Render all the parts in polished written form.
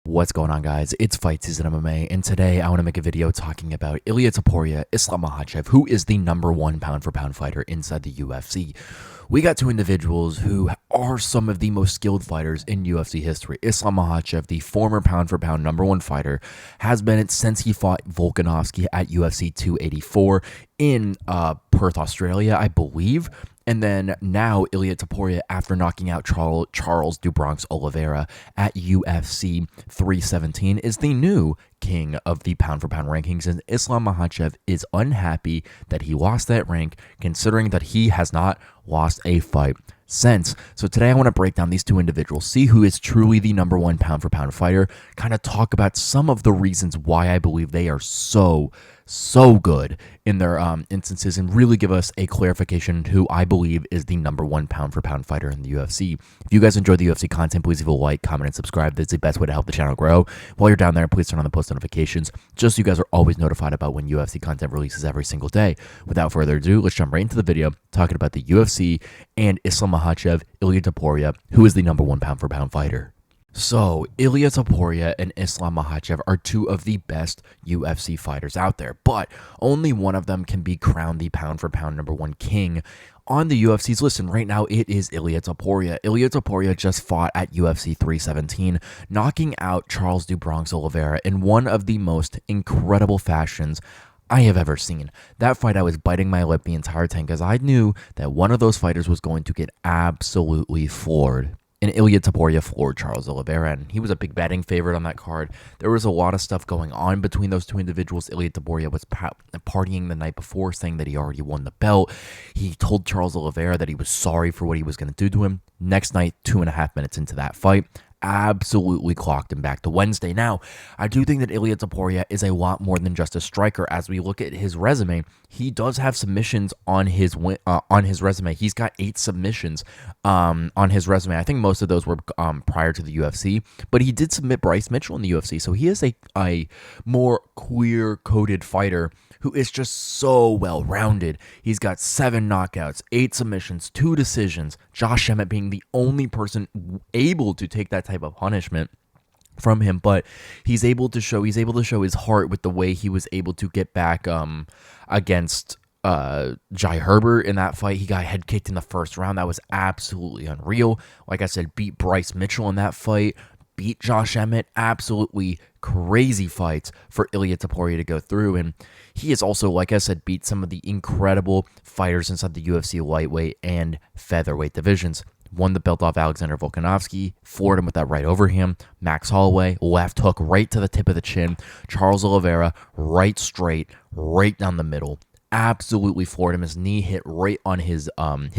What's going on, guys? It's Fight Season MMA, and today I want to make a video talking about Ilia Topuria, Islam Makhachev, who is the #1 pound-for-pound fighter inside the UFC. We got two individuals who are some of the most skilled fighters in UFC history. Islam Makhachev, the former pound-for-pound #1 fighter, has been it since he fought Volkanovski at UFC 284 in Perth, Australia, I believe. And then now Ilia Topuria, after knocking out Charles do Bronx Oliveira at UFC 317, is the new king of the pound-for-pound rankings. And Islam Makhachev is unhappy that he lost that rank, considering that he has not lost a fight since. So today I want to break down these two individuals, see who is truly the #1 pound-for-pound fighter, kind of talk about some of the reasons why I believe they are so good in their instances, and really give us a clarification who I believe is the #1 pound-for-pound fighter in the UFC. If you guys enjoy the UFC content, please leave a like, comment, and subscribe. That's the best way to help the channel grow. While you're down there, please turn on the post notifications, just so you guys are always notified about when UFC content releases every single day. Without further ado, let's jump right into the video, talking about the UFC and Islam Makhachev, Ilia Topuria, who is the #1 pound-for-pound fighter. So, Ilia Topuria and Islam Makhachev are two of the best UFC fighters out there, but only one of them can be crowned the pound-for-pound #1 king on the UFC's list. And right now, it is Ilia Topuria. Ilia Topuria just fought at UFC 317, knocking out Charles do Bronx Oliveira in one of the most incredible fashions I have ever seen. That fight, I was biting my lip the entire time because I knew that one of those fighters was going to get absolutely floored. And Ilia Topuria floored Charles Oliveira, and he was a big betting favorite on that card. There was a lot of stuff going on between those two individuals. Ilia Topuria was partying the night before, saying that he already won the belt. He told Charles Oliveira that he was sorry for what he was going to do to him. Next night, 2.5 minutes into that fight, absolutely clocked him back to Wednesday. Now, I do think that Ilia Topuria is a lot more than just a striker. As we look at his resume, he does have submissions on his resume. He's got 8 submissions on his resume. I think most of those were prior to the UFC, but he did submit Bryce Mitchell in the UFC, so he is a more queer-coded fighter who is just so well-rounded. He's got 7 knockouts, 8 submissions, 2 decisions, Josh Emmett being the only person able to take that type of punishment from him, but he's able to show his heart with the way he was able to get back against Jai Herbert in that fight. He got head kicked in the first round. That was absolutely unreal. Like I said, beat Bryce Mitchell in that fight, beat Josh Emmett. Absolutely crazy fights for Ilia Topuria to go through. And he has also, like I said, beat some of the incredible fighters inside the UFC lightweight and featherweight divisions. Won the belt off Alexander Volkanovski, floored him with that right overhand. Max Holloway, left hook right to the tip of the chin. Charles Oliveira, right straight, right down the middle. Absolutely floored him. His knee hit right on his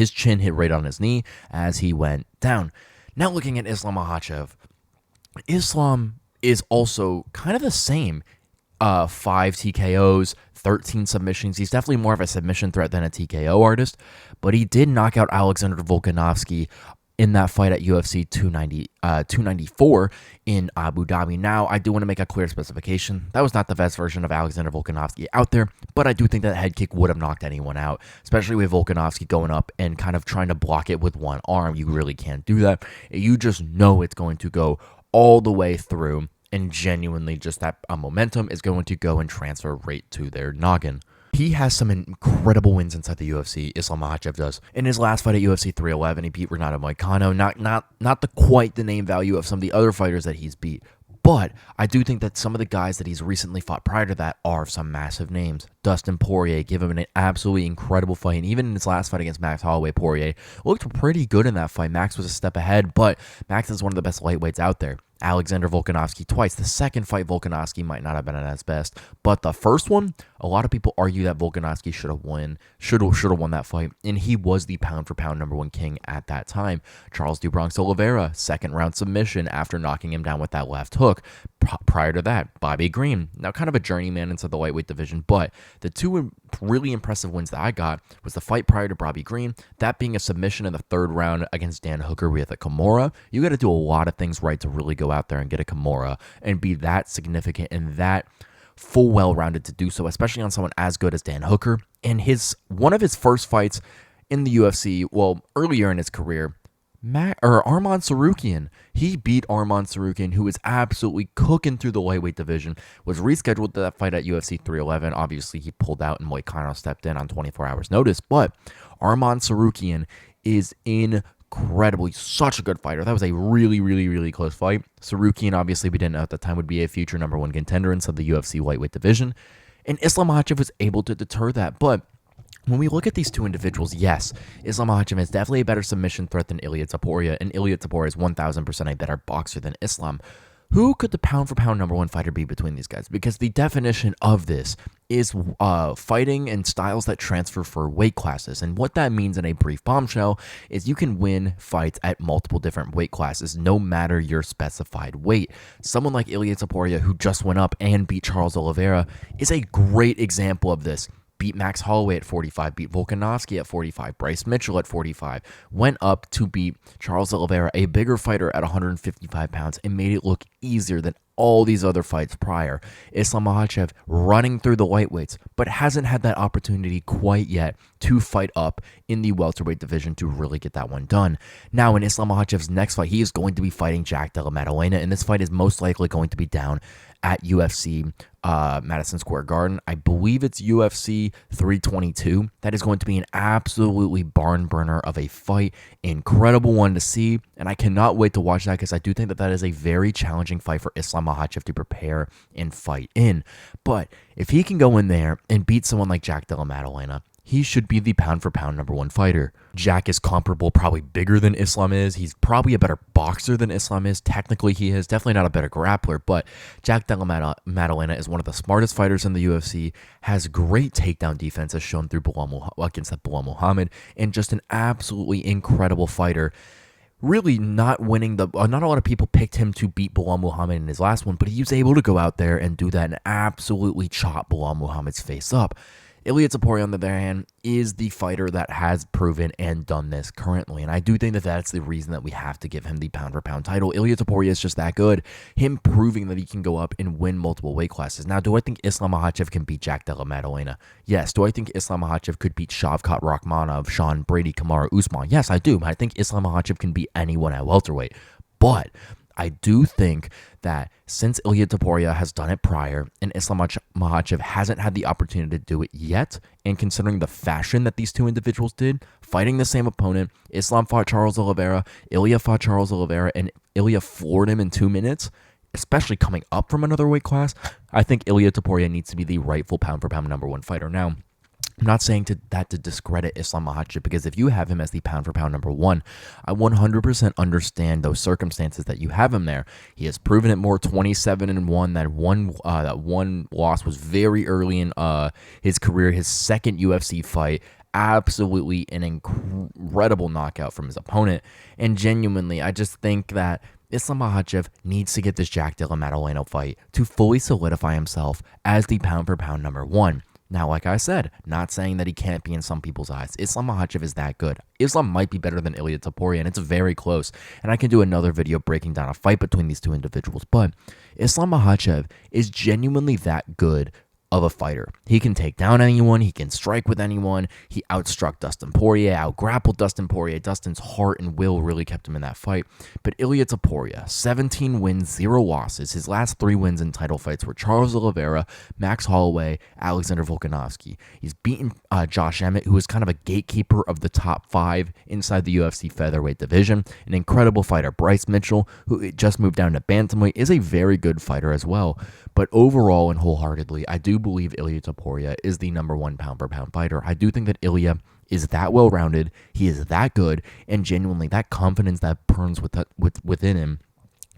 chin hit right on his knee as he went down. Now looking at Islam Makhachev, Islam is also kind of the same. 5 TKOs, 13 submissions. He's definitely more of a submission threat than a TKO artist, but he did knock out Alexander Volkanovski in that fight at UFC 294 in Abu Dhabi. Now, I do want to make a clear specification. That was not the best version of Alexander Volkanovski out there, but I do think that head kick would have knocked anyone out, especially with Volkanovski going up and kind of trying to block it with one arm. You really can't do that. You just know it's going to go all the way through, and genuinely just that momentum is going to go and transfer right to their noggin. He has some incredible wins inside the UFC, Islam Makhachev does. In his last fight at UFC 311, he beat Renato Moicano. Not quite the name value of some of the other fighters that he's beat, but I do think that some of the guys that he's recently fought prior to that are some massive names. Dustin Poirier gave him an absolutely incredible fight, and even in his last fight against Max Holloway, Poirier looked pretty good in that fight. Max was a step ahead, but Max is one of the best lightweights out there. Alexander Volkanovski twice. The second fight, Volkanovski might not have been at his best, but the first one, a lot of people argue that Volkanovski should have won that fight, and he was the pound-for-pound #1 king at that time. Charles do Bronx Oliveira, second round submission after knocking him down with that left hook. Prior to that, Bobby Green, now kind of a journeyman inside the lightweight division, but the two really impressive wins that I got was the fight prior to Bobby Green, that being a submission in the 3rd round against Dan Hooker with a Kimura. You got to do a lot of things right to really go out there and get a Kimura and be that significant and that full well-rounded to do so, especially on someone as good as Dan Hooker. And one of his first fights in the UFC, well, earlier in his career, Arman Sarukian. He beat Arman Sarukian, who was absolutely cooking through the lightweight division. Was rescheduled to that fight at UFC 311. Obviously, he pulled out and Moicano stepped in on 24 hours notice. But Arman Sarukian is incredibly such a good fighter. That was a really, really, really close fight. Sarukian, obviously, we didn't know at the time would be a future number one contender inside the UFC lightweight division. And Islam Makhachev was able to deter that. But when we look at these two individuals, yes, Islam Makhachev is definitely a better submission threat than Ilia Topuria, and Ilia Topuria is 1,000% a better boxer than Islam. Who could the pound-for-pound number one fighter be between these guys? Because the definition of this is fighting and styles that transfer for weight classes. And what that means in a brief bombshell is you can win fights at multiple different weight classes, no matter your specified weight. Someone like Ilia Topuria, who just went up and beat Charles Oliveira, is a great example of this. Beat Max Holloway at 45, beat Volkanovski at 45, Bryce Mitchell at 45, went up to beat Charles Oliveira, a bigger fighter at 155 pounds, and made it look easier than all these other fights prior. Islam Makhachev running through the lightweights, but hasn't had that opportunity quite yet to fight up in the welterweight division to really get that one done. Now, in Islam Makhachev's next fight, he is going to be fighting Jack Della Maddalena, and this fight is most likely going to be down at UFC Madison Square Garden. I believe it's UFC 322. That is going to be an absolutely barn burner of a fight. Incredible one to see, and I cannot wait to watch that because I do think that that is a very challenging fight for Islam Makhachev to prepare and fight in. But if he can go in there and beat someone like Jack Della Maddalena, he should be the pound-for-pound number one fighter. Jack is comparable, probably bigger than Islam is. He's probably a better boxer than Islam is. Technically, he is. Definitely not a better grappler, but Jack Della Maddalena is one of the smartest fighters in the UFC, has great takedown defense as shown through against Bilal Muhammad, and just an absolutely incredible fighter. Really not winning not a lot of people picked him to beat Bilal Muhammad in his last one, but he was able to go out there and do that and absolutely chop Bilal Muhammad's face up. Ilia Topuria, on the other hand, is the fighter that has proven and done this currently. And I do think that that's the reason that we have to give him the pound-for-pound title. Ilia Topuria is just that good. Him proving that he can go up and win multiple weight classes. Now, do I think Islam Makhachev can beat Jack Della Maddalena? Yes. Do I think Islam Makhachev could beat Shavkat Rakhmonov, Sean Brady, Kamaru Usman? Yes, I do. I think Islam Makhachev can beat anyone at welterweight. But I do think that since Ilia Topuria has done it prior and Islam Makhachev hasn't had the opportunity to do it yet, and considering the fashion that these two individuals did, fighting the same opponent, Islam fought Charles Oliveira, Ilia fought Charles Oliveira, and Ilia floored him in 2 minutes, especially coming up from another weight class, I think Ilia Topuria needs to be the rightful pound-for-pound number one fighter. Now, I'm not saying that to discredit Islam Makhachev, because if you have him as the pound-for-pound number one, I 100% understand those circumstances that you have him there. He has proven it more, 27-1. That one loss was very early in his career, his second UFC fight. Absolutely an incredible knockout from his opponent. And genuinely, I just think that Islam Makhachev needs to get this Jack Della Maddalena fight to fully solidify himself as the pound-for-pound number one. Now, like I said, not saying that he can't be in some people's eyes. Islam Makhachev is that good. Islam might be better than Ilia Topuria, and it's very close. And I can do another video breaking down a fight between these two individuals. But Islam Makhachev is genuinely that good of a fighter. He can take down anyone. He can strike with anyone. He outstruck Dustin Poirier, outgrappled Dustin Poirier. Dustin's heart and will really kept him in that fight. But Ilia Topuria, 17 wins, 0 losses. His last 3 wins in title fights were Charles Oliveira, Max Holloway, Alexander Volkanovski. He's beaten Josh Emmett, who is kind of a gatekeeper of the top 5 inside the UFC featherweight division. An incredible fighter. Bryce Mitchell, who just moved down to bantamweight, is a very good fighter as well. But overall and wholeheartedly, I do believe Ilia Topuria is the number one pound-for-pound fighter. I do think that Ilia is that well-rounded, he is that good, and genuinely that confidence that burns within him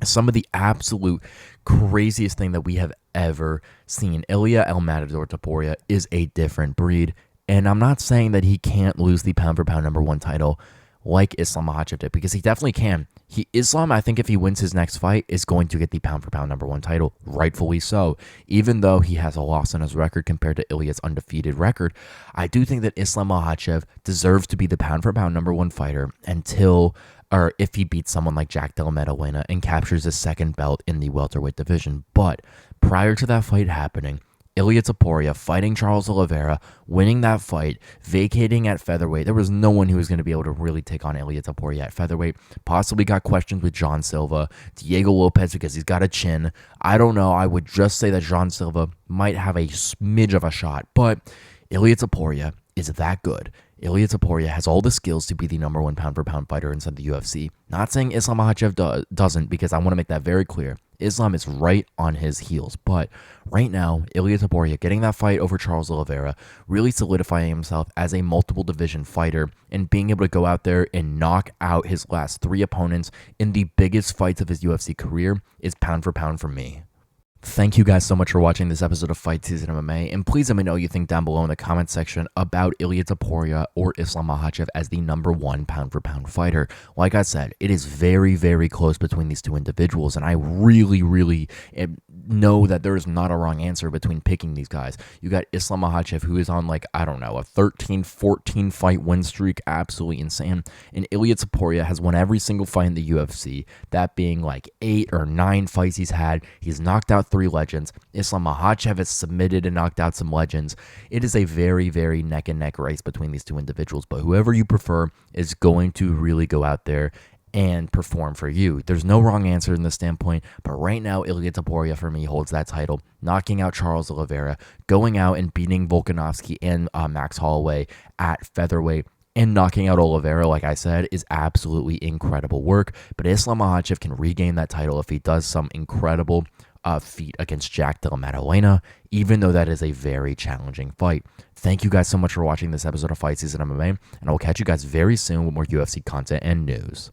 is some of the absolute craziest thing that we have ever seen. Ilia El Matador Topuria is a different breed, and I'm not saying that he can't lose the pound-for-pound number one title like Islam Makhachev did, because he definitely can. Islam, I think if he wins his next fight, is going to get the pound-for-pound number one title, rightfully so. Even though he has a loss on his record compared to Ilia's undefeated record, I do think that Islam Makhachev deserves to be the pound-for-pound number one fighter if he beats someone like Jack Della Maddalena and captures his second belt in the welterweight division. But prior to that fight happening, Ilia Topuria fighting Charles Oliveira, winning that fight, vacating at featherweight. There was no one who was going to be able to really take on Ilia Topuria at featherweight. Possibly got questions with John Silva, Diego Lopez because he's got a chin. I don't know. I would just say that John Silva might have a smidge of a shot, but Ilia Topuria is that good. Ilia Topuria has all the skills to be the number one pound for pound fighter inside the UFC. Not saying Islam Makhachev doesn't, because I want to make that very clear. Islam is right on his heels, but right now, Ilia Topuria getting that fight over Charles Oliveira, really solidifying himself as a multiple division fighter and being able to go out there and knock out his last 3 opponents in the biggest fights of his UFC career is pound for pound for me. Thank you guys so much for watching this episode of Fight Season MMA, and please let me know what you think down below in the comment section about Ilia Topuria or Islam Makhachev as the number one pound for pound fighter. Like I said, it is very, very close between these two individuals, and I really know that there is not a wrong answer between picking these guys. You got Islam Makhachev, who is on like, I don't know, a 13-14 fight win streak, absolutely insane, and Ilia Topuria has won every single fight in the UFC, that being like 8 or 9 fights he's had. He's knocked out 3 legends. Islam Makhachev has submitted and knocked out some legends. It is a very, very neck and neck race between these two individuals, but whoever you prefer is going to really go out there and perform for you. There's no wrong answer in this standpoint, but right now, Ilia Topuria for me holds that title, knocking out Charles Oliveira, going out and beating Volkanovski and Max Holloway at featherweight, and knocking out Oliveira, like I said, is absolutely incredible work. But Islam Makhachev can regain that title if he does some incredible feat against Jack Della Maddalena, even though that is a very challenging fight. Thank you guys so much for watching this episode of Fight Season MMA, and I will catch you guys very soon with more UFC content and news.